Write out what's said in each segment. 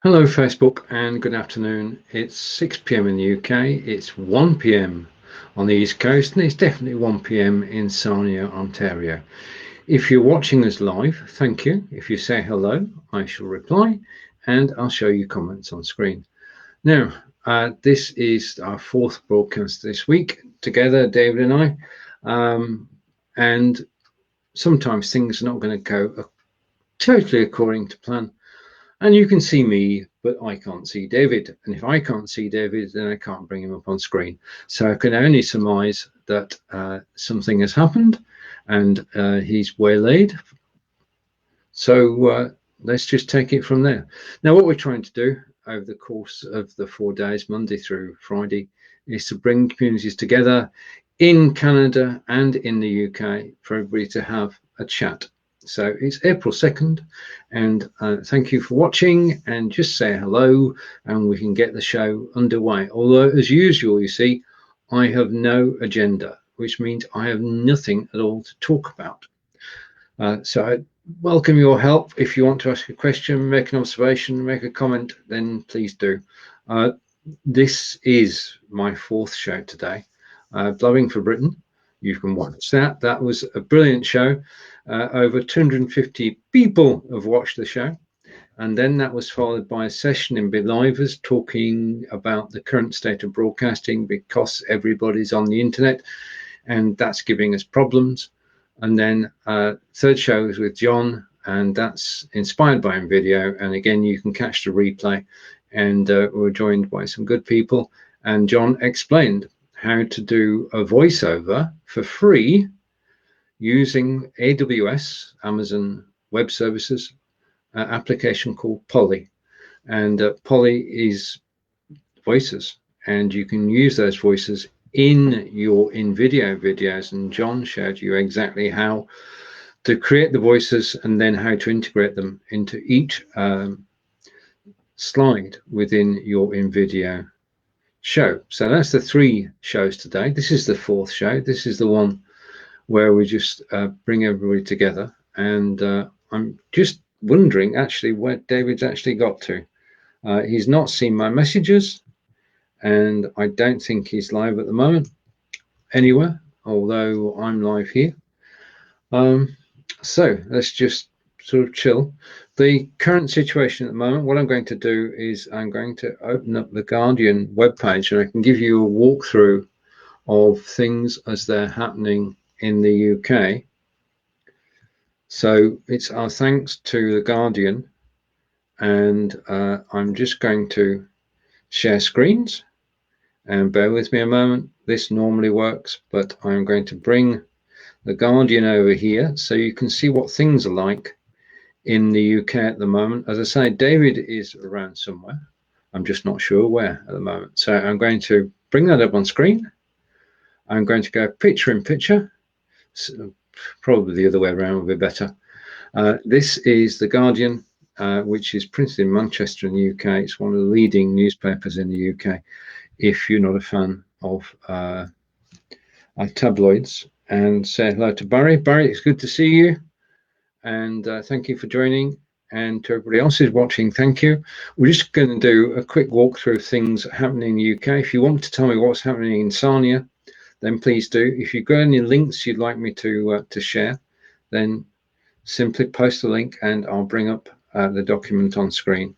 Hello, Facebook, and good afternoon. It's 6 p.m. in the UK, it's 1 p.m. on the East Coast, and it's definitely 1 p.m. in Sarnia, Ontario. If you're watching us live, thank you. If you say hello, I shall reply, and I'll show you comments on screen. Now, this is our fourth broadcast this week together, David and I, and sometimes things are not going to go totally according to plan. And you can see me, but I can't see David. And if I can't see David, then I can't bring him up on screen. So I can only surmise that something has happened and he's waylaid. So let's just take it from there. Now, what we're trying to do over the course of the 4 days, Monday through Friday, is to bring communities together in Canada and in the UK for everybody to have a chat. So it's April 2nd, and thank you for watching, and just say hello and we can get the show underway. Although, as usual, you see, I have no agenda, which means I have nothing at all to talk about. So I welcome your help. If you want to ask a question, make an observation, make a comment, then please do. This is my fourth show today, Blowing for Britain. You can watch that. That was a brilliant show. Over 250 people have watched the show. And then that was followed by a session in Belivers talking about the current state of broadcasting because everybody's on the internet and that's giving us problems. And then third show is with John, and that's inspired by video. And again, you can catch the replay. And we're joined by some good people. And John explained how to do a voiceover for free using AWS, Amazon Web Services, application called Polly. And Polly is voices, and you can use those voices in your in-video videos. And John showed you exactly how to create the voices and then how to integrate them into each slide within your in-video show. So that's the 3 shows today. This is the 4th show. This is the one where we just bring everybody together. And I'm just wondering actually where David's actually got to. He's not seen my messages, and I don't think he's live at the moment anywhere, although I'm live here. So let's just sort of chill. The current situation at the moment, what I'm going to do is I'm going to open up the Guardian webpage, and I can give you a walkthrough of things as they're happening in the UK. So it's our thanks to the Guardian, and I'm just going to share screens, and bear with me a moment. This normally works, but I'm going to bring the Guardian over here so you can see what things are like in the UK at the moment. As I say, David is around somewhere. I'm just not sure where at the moment. So I'm going to bring that up on screen. I'm going to go picture in picture. So probably the other way around would be better. This is the Guardian, which is printed in Manchester in the UK. It's one of the leading newspapers in the UK, if you're not a fan of tabloids. And say hello to Barry. Barry, it's good to see you. And thank you for joining. And to everybody else who's watching, thank you. We're just going to do a quick walkthrough of things happening in the UK. If you want to tell me what's happening in Sarnia, then please do. If you've got any links you'd like me to share, then simply post the link and I'll bring up the document on screen.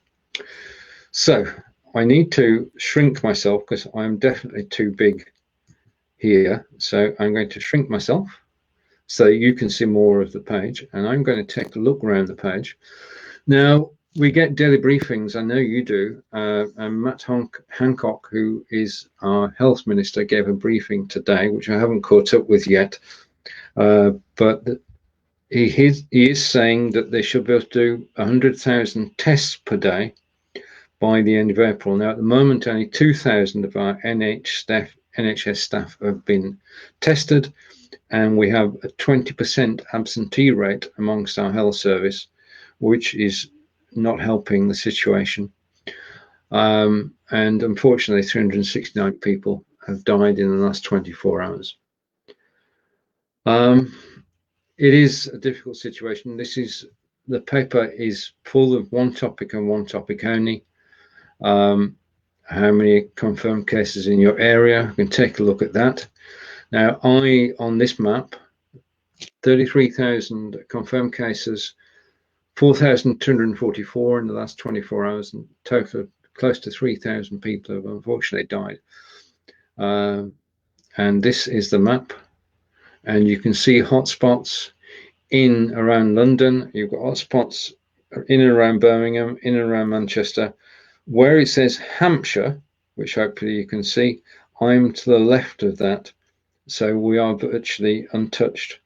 So I need to shrink myself because I'm definitely too big here. So I'm going to shrink myself so you can see more of the page, and I'm going to take a look around the page. Now, we get daily briefings, I know you do, and Matt Hancock, who is our health minister, gave a briefing today, which I haven't caught up with yet, but he is saying that they should be able to do 100,000 tests per day by the end of April. Now, at the moment, only 2,000 of our NHS staff have been tested, and we have a 20% absentee rate amongst our health service, which is not helping the situation. And unfortunately, 369 people have died in the last 24 hours. It is a difficult situation. The paper is full of one topic and one topic only. How many confirmed cases in your area? You can take a look at that. Now, on this map, 33,000 confirmed cases, 4,244 in the last 24 hours, and total close to 3,000 people have unfortunately died. And this is the map, and you can see hotspots in around London. You've got hotspots in and around Birmingham, in and around Manchester. Where it says Hampshire, which hopefully you can see, I'm to the left of that. So we are virtually untouched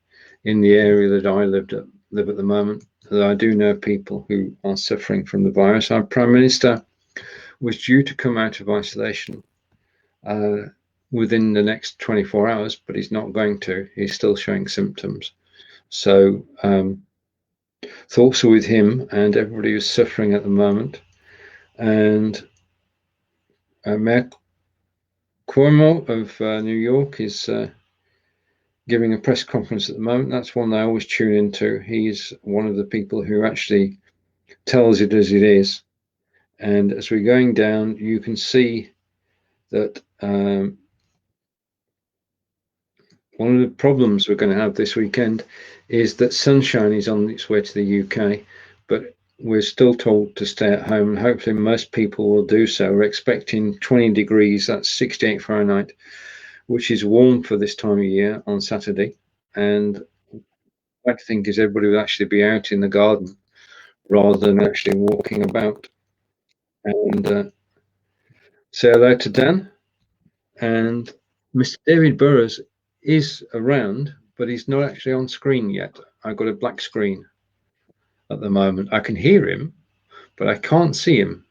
in the area that I live at the moment. I do know people who are suffering from the virus. Our Prime Minister was due to come out of isolation within the next 24 hours, but he's not going to. He's still showing symptoms. So thoughts are with him and everybody who's suffering at the moment. And Mayor Cuomo of New York is giving a press conference at the moment. That's one I always tune into. He's one of the people who actually tells it as it is. And as we're going down, you can see that one of the problems we're going to have this weekend is that sunshine is on its way to the UK, but we're still told to stay at home, and hopefully most people will do so. We're expecting 20 degrees, that's 68 Fahrenheit, which is warm for this time of year on Saturday. And what I think is everybody will actually be out in the garden rather than actually walking about. And say hello to Dan. And Mr. David Burrows is around, but he's not actually on screen yet. I've got a black screen at the moment. I can hear him, but I can't see him.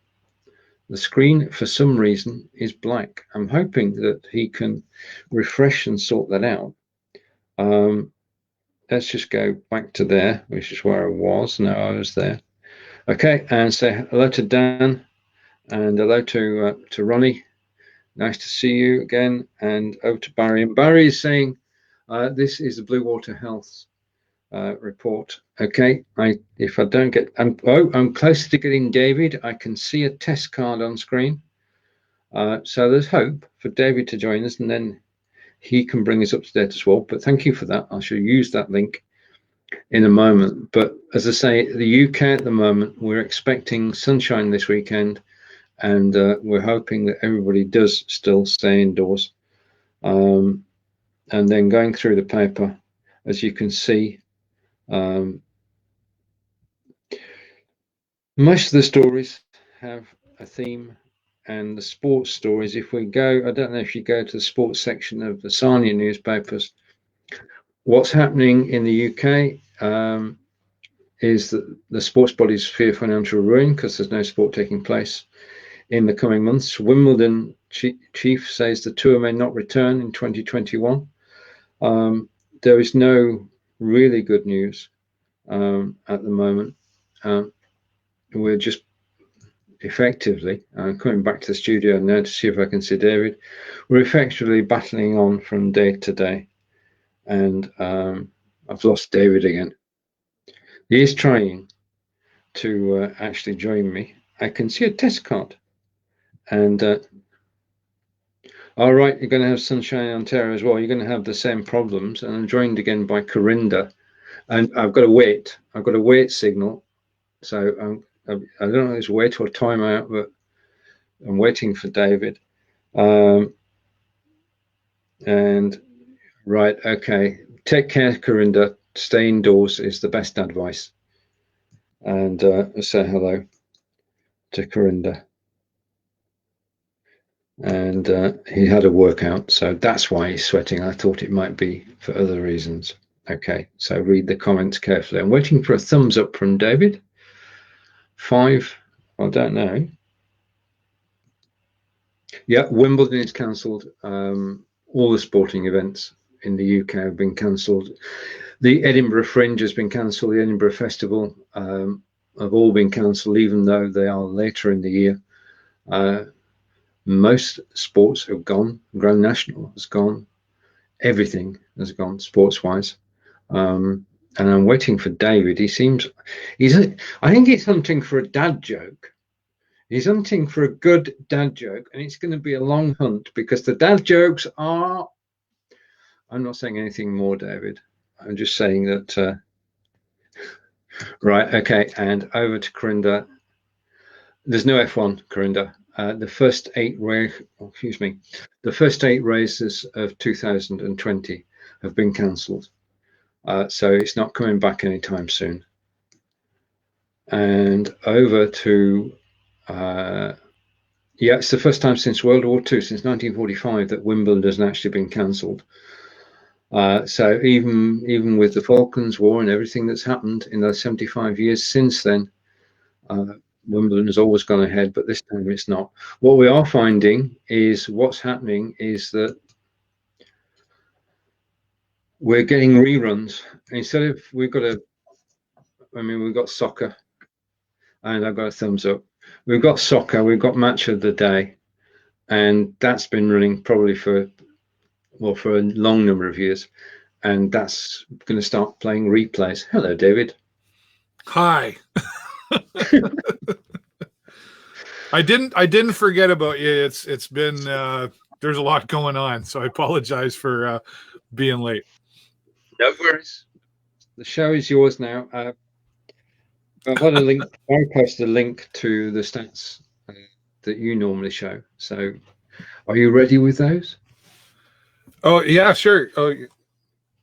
The screen, for some reason, is black. I'm hoping that he can refresh and sort that out. Let's just go back to there, which is where I was. No, I was there. Okay, and say hello to Dan, and hello to Ronnie. Nice to see you again. And over to Barry. And Barry is saying, this is the Blue Water Health report. Okay, if I don't get, I'm closer to getting David. I can see a test card on screen. So there's hope for David to join us, and then he can bring us up to date as well. But thank you for that. I shall use that link in a moment. But as I say, the UK at the moment, we're expecting sunshine this weekend, and we're hoping that everybody does still stay indoors. And then going through the paper, as you can see, most of the stories have a theme, and the sports stories, if we go, I don't know if you go to the sports section of the Sarnia newspapers, what's happening in the UK is that the sports bodies fear financial ruin because there's no sport taking place in the coming months. Wimbledon chief says the tour may not return in 2021. There is no really good news at the moment. We're just effectively, coming back to the studio now to see if I can see David, we're effectively battling on from day to day. And I've lost David again. He is trying to actually join me. I can see a test card. And all right, you're going to have Sunshine in Ontario as well. You're going to have the same problems. And I'm joined again by Corinda. And I've got to wait. I've got a wait signal. So I don't know if it's wait or time out, but I'm waiting for David. And right, okay. Take care, Corinda. Stay indoors is the best advice. And say hello to Corinda. And he had a workout, so that's why he's sweating. I thought it might be for other reasons. Okay, so read the comments carefully. I'm waiting for a thumbs up from David. 5, I don't know. Yeah, Wimbledon is cancelled. All the sporting events in the UK have been cancelled. The Edinburgh Fringe has been cancelled. The Edinburgh Festival have all been cancelled, even though they are later in the year. Most sports have gone. Grand National has gone. Everything has gone sports-wise. And I'm waiting for David. I think he's hunting for a dad joke. He's hunting for a good dad joke, and it's going to be a long hunt because the dad jokes are. I'm not saying anything more, David. I'm just saying that. Right. Okay. And over to Corinda. There's no F1, Corinda. The first 8 the first 8 races of 2020 have been cancelled, so it's not coming back anytime soon. And over to it's the first time since World War II, since 1945, that Wimbledon hasn't actually been cancelled. So even with the Falklands War and everything that's happened in those 75 years since then, Wimbledon has always gone ahead, but this time it's not. What we are finding is what's happening is that we're getting reruns. Instead of we've got soccer, and I've got a thumbs up. We've got soccer, we've got match of the day, and that's been running probably for a long number of years, and that's going to start playing replays. Hello, David. Hi. I didn't forget about you. It's been there's a lot going on, so I apologize for being late. No worries. The show is yours now. I've got a link. I posted a link to the stats that you normally show. So, are you ready with those? Oh yeah, sure. Oh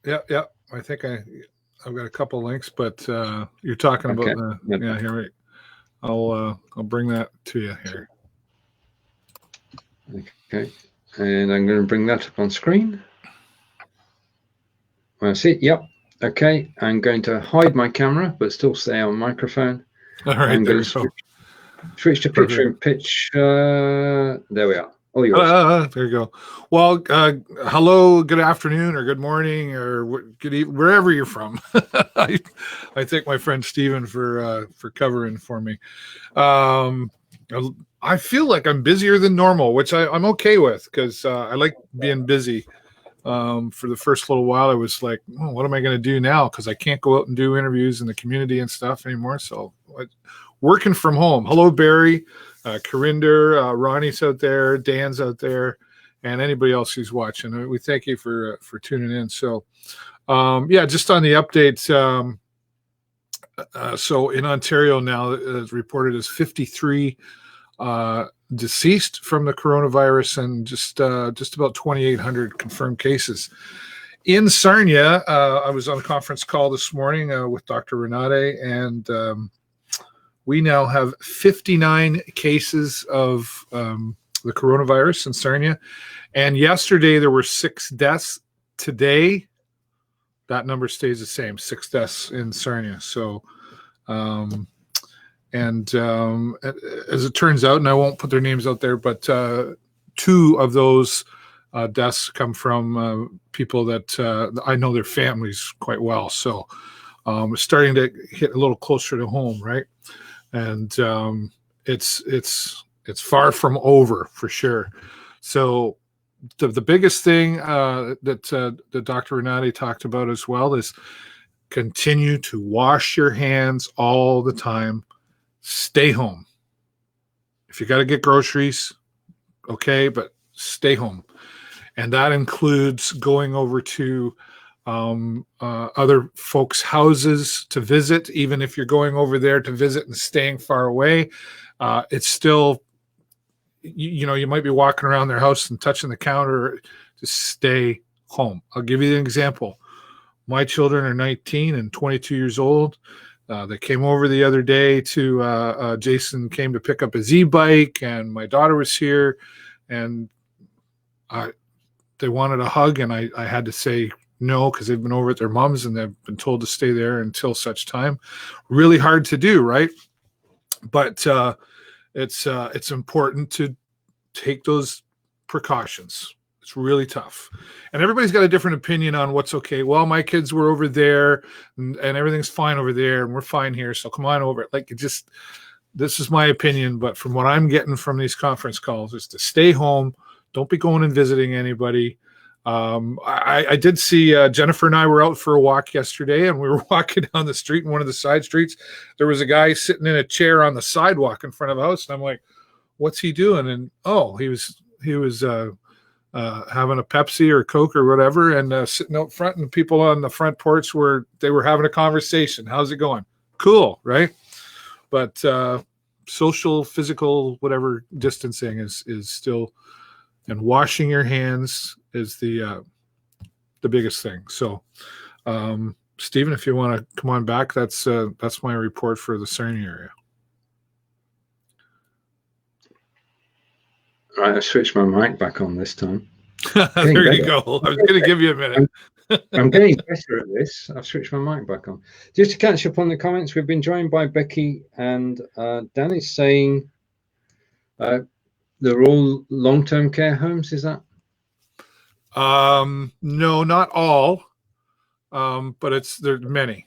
yeah. I think I've got a couple links, but you're talking about here. Wait. I'll bring that to you here. Okay, and I'm going to bring that up on screen. That's it. Yep. Okay, I'm going to hide my camera, but still stay on microphone. All right. I'm going to switch to picture in pitch. There we are. All yours. There you go. Well, hello, good afternoon, or good morning, or good evening, wherever you're from. I thank my friend Stephen for covering for me. I feel like I'm busier than normal, which I'm okay with because I like being busy. For the first little while, I was like, what am I going to do now? Because I can't go out and do interviews in the community and stuff anymore. So working from home. Hello, Barry. Carinder, Ronnie's out there, Dan's out there, and anybody else who's watching. We thank you for tuning in. So, just on the updates. So in Ontario now, it's reported as 53 deceased from the coronavirus and just about 2,800 confirmed cases. In Sarnia, I was on a conference call this morning with Dr. Renate, and we now have 59 cases of the coronavirus in Sarnia. And yesterday there were 6 deaths. Today, that number stays the same, 6 deaths in Sarnia. So, as it turns out, and I won't put their names out there, but 2 of those deaths come from people that I know their families quite well. So it's starting to hit a little closer to home, right? And it's far from over for sure. So the biggest thing that Dr. Renate talked about as well is continue to wash your hands all the time. Stay home. If you got to get groceries, okay, but stay home. And that includes going over to other folks' houses to visit. Even if you're going over there to visit and staying far away, it's still, you might be walking around their house and touching the counter. Just stay home. I'll give you an example. My children are 19 and 22 years old. They came over the other day to Jason came to pick up his e-bike, and my daughter was here, and they wanted a hug, and I had to say no because they've been over at their mom's and they've been told to stay there until such time. Really hard to do, right? But it's important to take those precautions. It's really tough. And everybody's got a different opinion on what's okay. Well, my kids were over there and everything's fine over there and we're fine here. So come on over. This is my opinion, but from what I'm getting from these conference calls is to stay home. Don't be going and visiting anybody. I did see Jennifer and I were out for a walk yesterday, and we were walking down the street in one of the side streets. There was a guy sitting in a chair on the sidewalk in front of a house, and I'm like, what's he doing? And oh, he was having a Pepsi or Coke or whatever, and sitting out front, and people on the front porch were having a conversation. How's it going? Cool, right? But social, physical, whatever distancing is still, and washing your hands is the biggest thing. So, Stephen, if you want to come on back, that's my report for the Sarnia area. Right, I switched my mic back on this time. There you go. I was going to give you a minute. I'm getting better at this. I've switched my mic back on. Just to catch up on the comments, we've been joined by Becky, and Dan is saying they're all long-term care homes. Is that? No, not all, but there's many.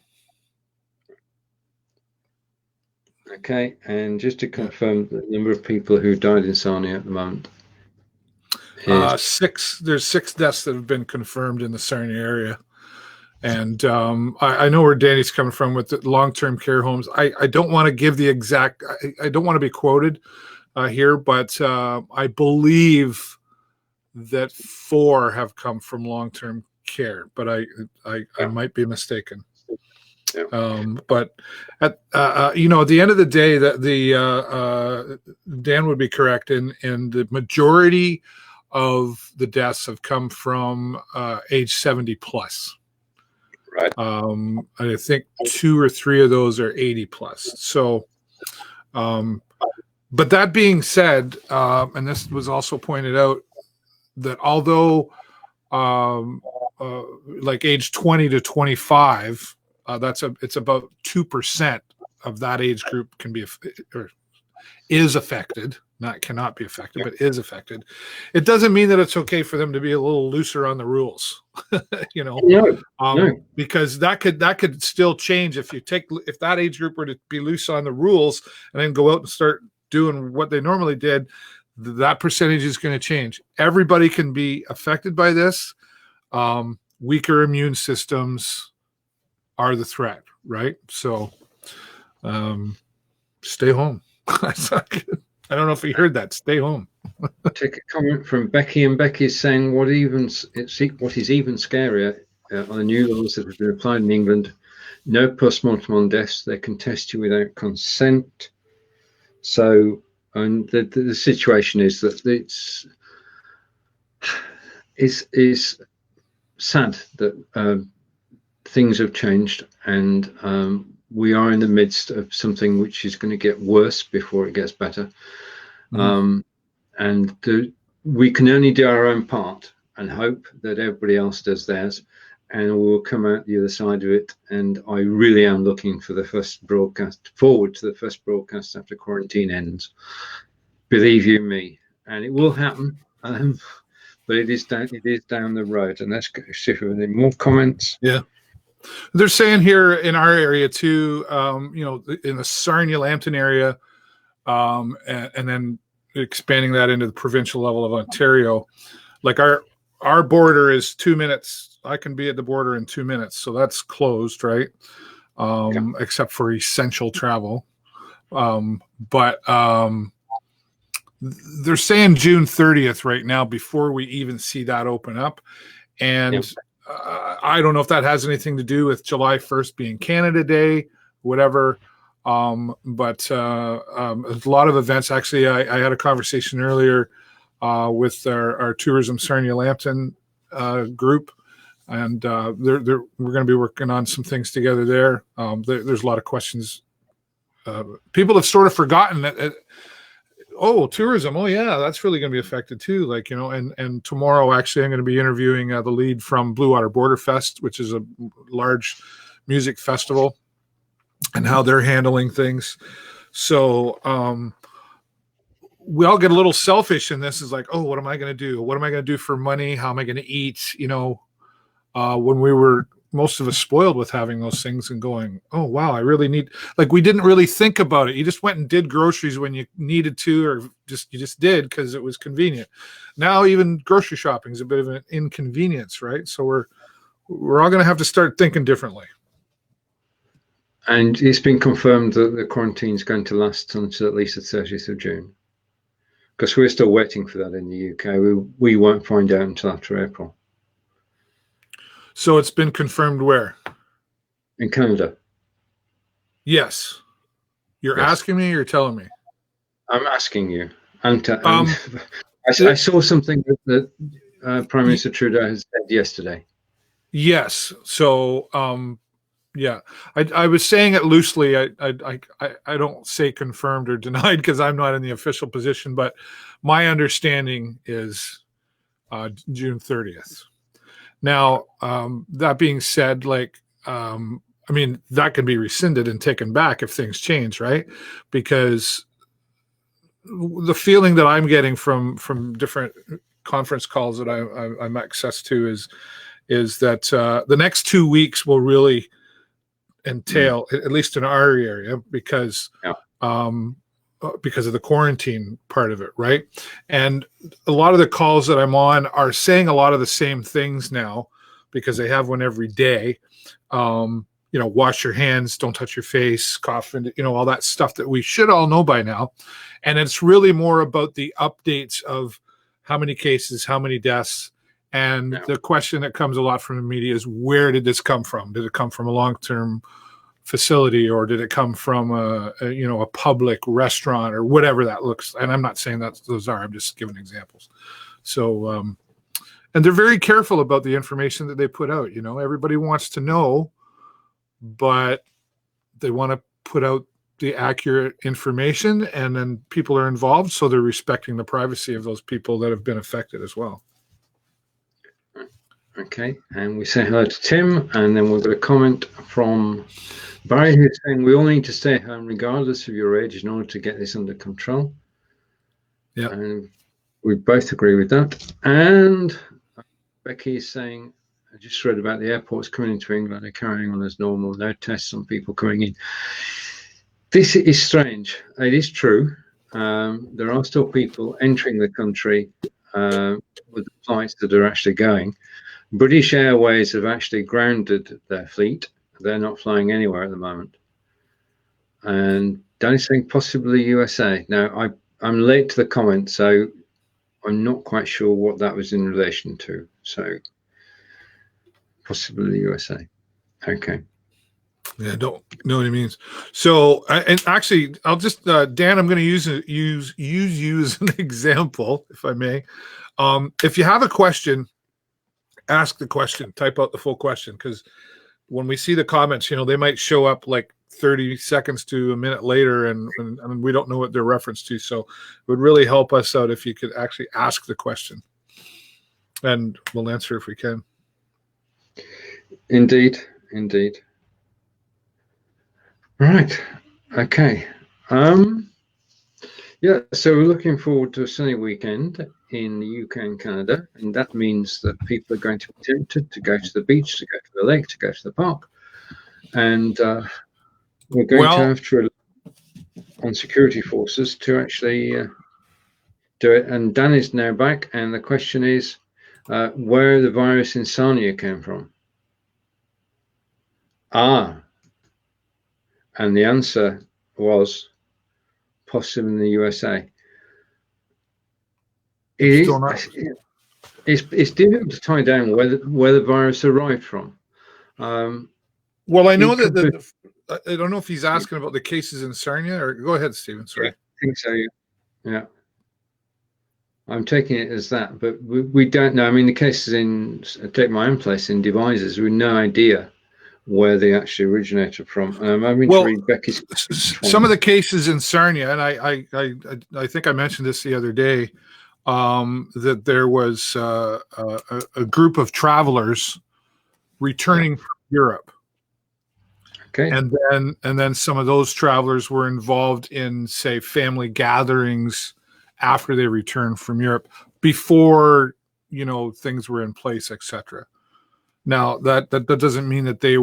Okay, and just to confirm, the number of people who died in Sarnia at the moment is 6. There's 6 deaths that have been confirmed in the Sarnia area, and I know where Danny's coming from with the long-term care homes. I don't want to give the exact. I don't want to be quoted here, but I believe that 4 have come from long-term care, but I might be mistaken. Yeah. But at at the end of the day, that Dan would be correct, and the majority of the deaths have come from age 70 plus. Right. I think 2 or 3 of those are 80 plus. So, but that being said, and this was also pointed out, that although like age 20 to 25, it's about 2% of that age group can be or is affected, not cannot be affected, but is affected. It doesn't mean that it's okay for them to be a little looser on the rules, No. Because that could still change if that age group were to be loose on the rules and then go out and start doing what they normally did. That percentage is going to change. Everybody can be affected by this. Weaker immune systems are the threat, right? So stay home. I don't know if you heard that. Stay home. Take a comment from Becky, and Becky is saying what is even scarier on the new laws that have been applied in England. No post-mortem on deaths. They can test you without consent. So, and the situation is that it's sad that things have changed, and we are in the midst of something which is going to get worse before it gets better. Mm-hmm. And we can only do our own part and hope that everybody else does theirs, and we'll come out the other side of it. And I really am looking for forward to the first broadcast after quarantine ends. Believe you me, and it will happen. But it is down the road. And let's see if there are any more comments. Yeah. They're saying here in our area too, in the Sarnia Lambton area, and then expanding that into the provincial level of Ontario, like our border is 2 minutes. I can be at the border in 2 minutes, so that's closed, right? Except for essential travel. But they're saying June 30th right now before we even see that open up, and I don't know if that has anything to do with July 1st being Canada Day, whatever. But a lot of events. Actually, I had a conversation earlier with our Tourism Sarnia Lambton group, and we're going to be working on some things together there. There's a lot of questions. People have sort of forgotten that. Tourism. Oh yeah, that's really going to be affected too. And tomorrow actually I'm going to be interviewing the lead from Blue Water Border Fest, which is a large music festival, and how they're handling things. So we all get a little selfish in this. Is like, what am I going to do? What am I going to do for money? How am I going to eat? When we were, most of us, spoiled with having those things and going, oh wow, I really need, we didn't really think about it. You just went and did groceries when you needed to, or you just did because it was convenient. Now even grocery shopping is a bit of an inconvenience, right? So we're all going to have to start thinking differently. And it's been confirmed that the quarantine is going to last until at least the 30th of June. because we're still waiting for that in the UK. We won't find out until after April. So it's been confirmed where? In Canada. Yes. You're Yes. asking me or you're telling me? I'm asking you. I saw something that Prime Minister Trudeau has said yesterday. Yes. So, yeah, I was saying it loosely. I don't say confirmed or denied because I'm not in the official position, but my understanding is June 30th. Now, that being said, I mean, that can be rescinded and taken back if things change, right? Because the feeling that I'm getting from different conference calls that I'm access to is that the next 2 weeks will really entail, at least in our area, because of the quarantine part of it, right? And a lot of the calls that I'm on are saying a lot of the same things now because they have one every day. Wash your hands, don't touch your face, cough, and all that stuff that we should all know by now. And it's really more about the updates of how many cases, how many deaths. And the question that comes a lot from the media is, where did this come from? Did it come from a long-term facility, or did it come from a public restaurant, or whatever that looks? And I'm not saying that those are, I'm just giving examples. So, and they're very careful about the information that they put out. Everybody wants to know, but they want to put out the accurate information, and then people are involved, so they're respecting the privacy of those people that have been affected as well. Okay, and we say hello to Tim, and then we've got a comment from Barry who's saying we all need to stay home regardless of your age in order to get this under control. Yeah, and we both agree with that. And Becky is saying, I just read about the airports coming into England are carrying on as normal, no tests on people coming in. This is strange. It is true. There are still people entering the country with the flights that are actually going. British Airways have actually grounded their fleet. They're not flying anywhere at the moment. And Danny's saying possibly USA. Now, I'm late to the comment, so I'm not quite sure what that was in relation to. So possibly USA. Okay. Yeah, I don't know what he means. So, and actually, I'll just Dan, I'm going to use you as an example, if I may. If you have a question, ask the question. Type out the full question, because when we see the comments, they might show up like 30 seconds to a minute later, and we don't know what they're referenced to. So, it would really help us out if you could actually ask the question, and we'll answer if we can. Indeed. Right. Okay. Yeah, so we're looking forward to a sunny weekend in the UK and Canada, and that means that people are going to be tempted to go to the beach, to go to the lake, to go to the park, and we're going to have to rely on security forces to actually do it. And Dan is now back, and the question is where the virus in Sarnia came from. And the answer was possibly in the USA. It's difficult to tie down where the virus arrived from. Well, I know that I don't know if he's asking about the cases in Sarnia, or go ahead, Stephen. Sorry. I think so. Yeah. I'm taking it as that, but we don't know. I mean, the cases take my own place in Devizes, we have no idea where they actually originated from. I'm going to read Becky's. Some of the cases in Sarnia, and I think I mentioned this the other day, that there was a group of travelers returning from Europe. Okay. And then some of those travelers were involved in, say, family gatherings after they returned from Europe, before things were in place, etc. Now that doesn't mean that there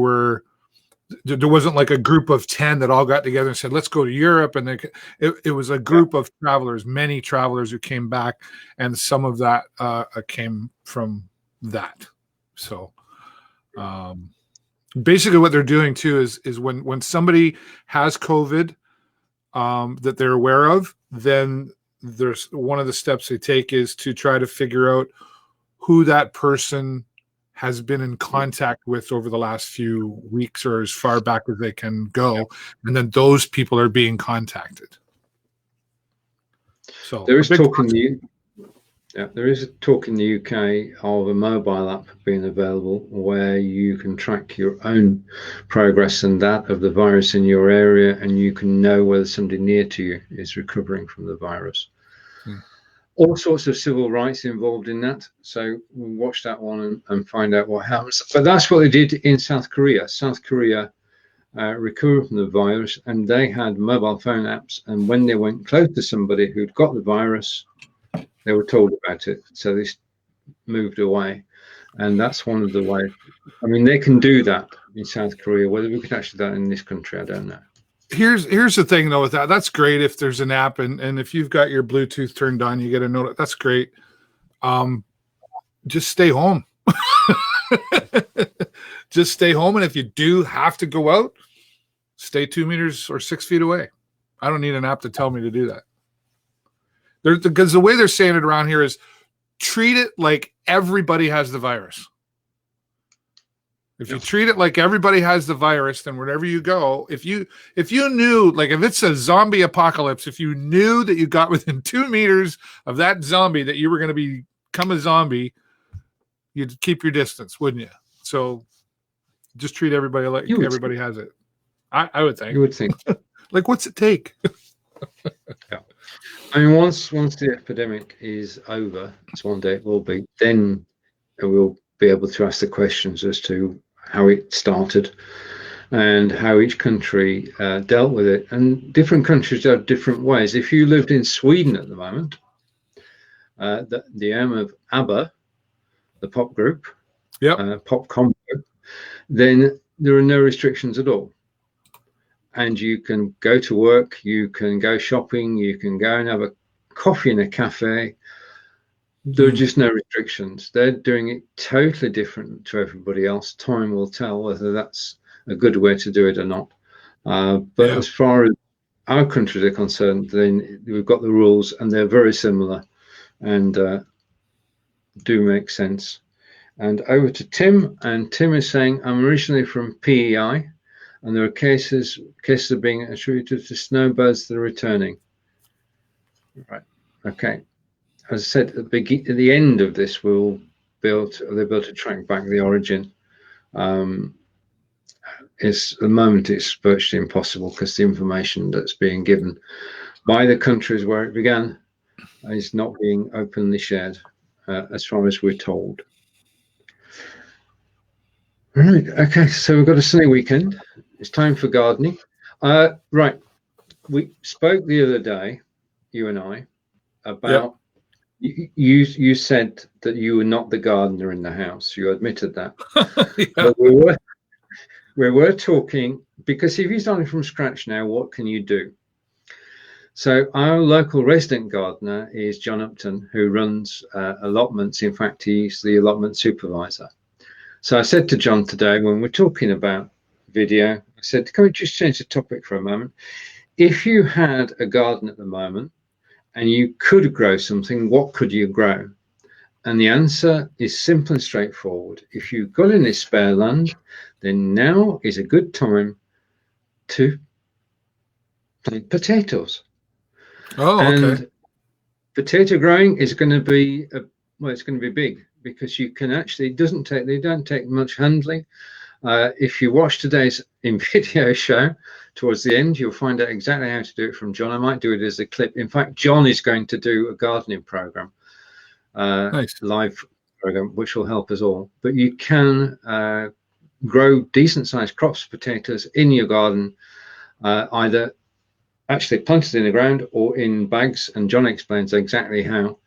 wasn't like a group of 10 that all got together and said, let's go to Europe. And it was a group of travelers, many travelers who came back, and some of that came from that. So basically what they're doing too is when somebody has COVID that they're aware of, then there's one of the steps they take is to try to figure out who that person has been in contact with over the last few weeks or as far back as they can go. And then those people are being contacted. So there is talk in the UK of a mobile app being available where you can track your own progress and that of the virus in your area, and you can know whether somebody near to you is recovering from the virus. All sorts of civil rights involved in that. So we'll watch that one and find out what happens. But that's what they did in South Korea. South Korea recovered from the virus, and they had mobile phone apps. And when they went close to somebody who'd got the virus, they were told about it. So they moved away. And that's one of the ways. I mean, they can do that in South Korea. Whether we could actually do that in this country, I don't know. Here's the thing though with that. That's great if there's an app and if you've got your Bluetooth turned on, you get a note. That's great. Just stay home. Just stay home. And if you do have to go out, stay 2 meters or 6 feet away. I don't need an app to tell me to do that. Because the way they're saying it around here is treat it like everybody has the virus. If you treat it like everybody has the virus, then wherever you go, if you knew, like if it's a zombie apocalypse, if you knew that you got within 2 meters of that zombie, that you were going to become a zombie, you'd keep your distance, wouldn't you? So just treat everybody like everybody has it. I would think. You would think. Like, what's it take? Yeah. I mean, once the epidemic is over, as one day it will be, then we'll be able to ask the questions as to how it started and how each country dealt with it. And different countries have different ways. If you lived in Sweden at the moment, the aim of ABBA, the pop group, pop combo, then there are no restrictions at all. And you can go to work, you can go shopping, you can go and have a coffee in a cafe. There are just no restrictions. They're doing it totally different to everybody else. Time will tell whether that's a good way to do it or not. But as far as our countries are concerned, then we've got the rules and they're very similar and do make sense. And over to Tim, and Tim is saying, I'm originally from PEI, and there are cases of being attributed to snowbirds that are returning. Right. Okay. As I said, at the end of this, they'll be able to track back the origin. At the moment, it's virtually impossible because the information that's being given by the countries where it began is not being openly shared, as far as we're told. Right. Okay. So we've got a sunny weekend. It's time for gardening. Right. We spoke the other day, you and I, about you said that you were not the gardener in the house. You admitted that. But we were talking, because if you're starting from scratch now, what can you do? So our local resident gardener is John Upton, who runs allotments. In fact, he's the allotment supervisor. So I said to John today, when we're talking about video, I said, can we just change the topic for a moment? If you had a garden at the moment and you could grow something, what could you grow? And the answer is simple and straightforward. If you've got any spare land, then now is a good time to plant potatoes. Oh, okay. And potato growing is going to be it's going to be big, because you can actually, they don't take much handling. If you watch today's video show, towards the end, you'll find out exactly how to do it from John. I might do it as a clip. In fact, John is going to do a gardening program, Nice. live program, which will help us all. But you can grow decent sized crops of potatoes in your garden, either actually planted in the ground or in bags. And John explains exactly how.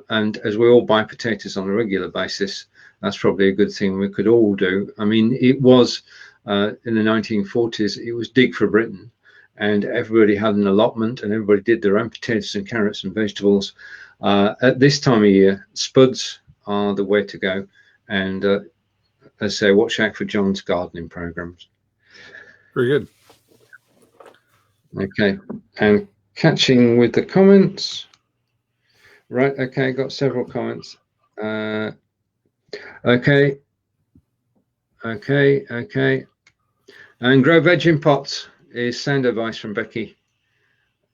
And as we all buy potatoes on a regular basis, that's probably a good thing we could all do. I mean, it was in the 1940s, it was dig for Britain, and everybody had an allotment and everybody did their own potatoes and carrots and vegetables. At this time of year, spuds are the way to go. And as I say, watch out for John's gardening programs. Very good. Okay. And catching with the comments. Right. Okay. Got several comments. Okay. And grow veg in pots is sound advice from Becky.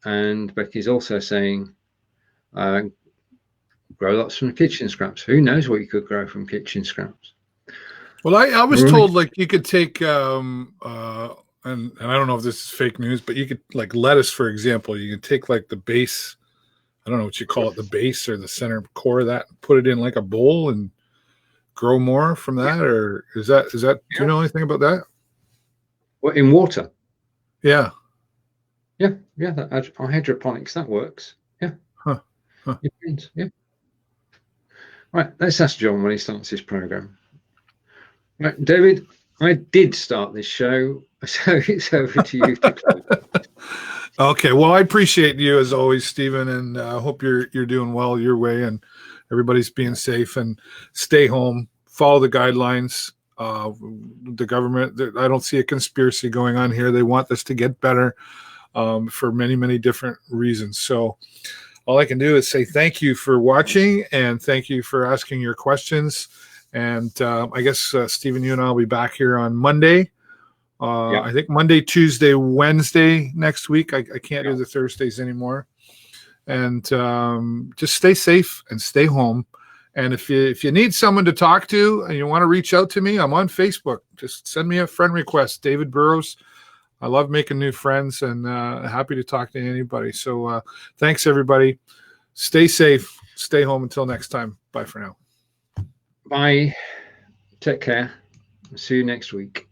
And Becky's also saying, grow lots from kitchen scraps. Who knows what you could grow from kitchen scraps? Well, I was Right. told like you could take and I don't know if this is fake news, but you could like lettuce, for example, you could take like the base, I don't know what you call it, the base or the center core of that, put it in like a bowl and grow more from that, or is that do you know anything about that? Well, in water. Yeah. Yeah. That hydroponics, that works. Yeah. Huh. Yeah. Right. Let's ask John when he starts his program. Right, David, I did start this show, so it's over to you to close. Okay. Well, I appreciate you as always, Stephen, and I hope you're doing well your way, and everybody's being safe and stay home. Follow the guidelines. The government, I don't see a conspiracy going on here. They want this to get better for many, many different reasons. So all I can do is say thank you for watching and thank you for asking your questions. And I guess, Stephen, you and I will be back here on Monday. I think Monday, Tuesday, Wednesday next week. I can't do the Thursdays anymore. And just stay safe and stay home. And if you need someone to talk to and you want to reach out to me, I'm on Facebook. Just send me a friend request, David Burrows. I love making new friends and happy to talk to anybody. So thanks, everybody. Stay safe. Stay home until next time. Bye for now. Bye. Take care. See you next week.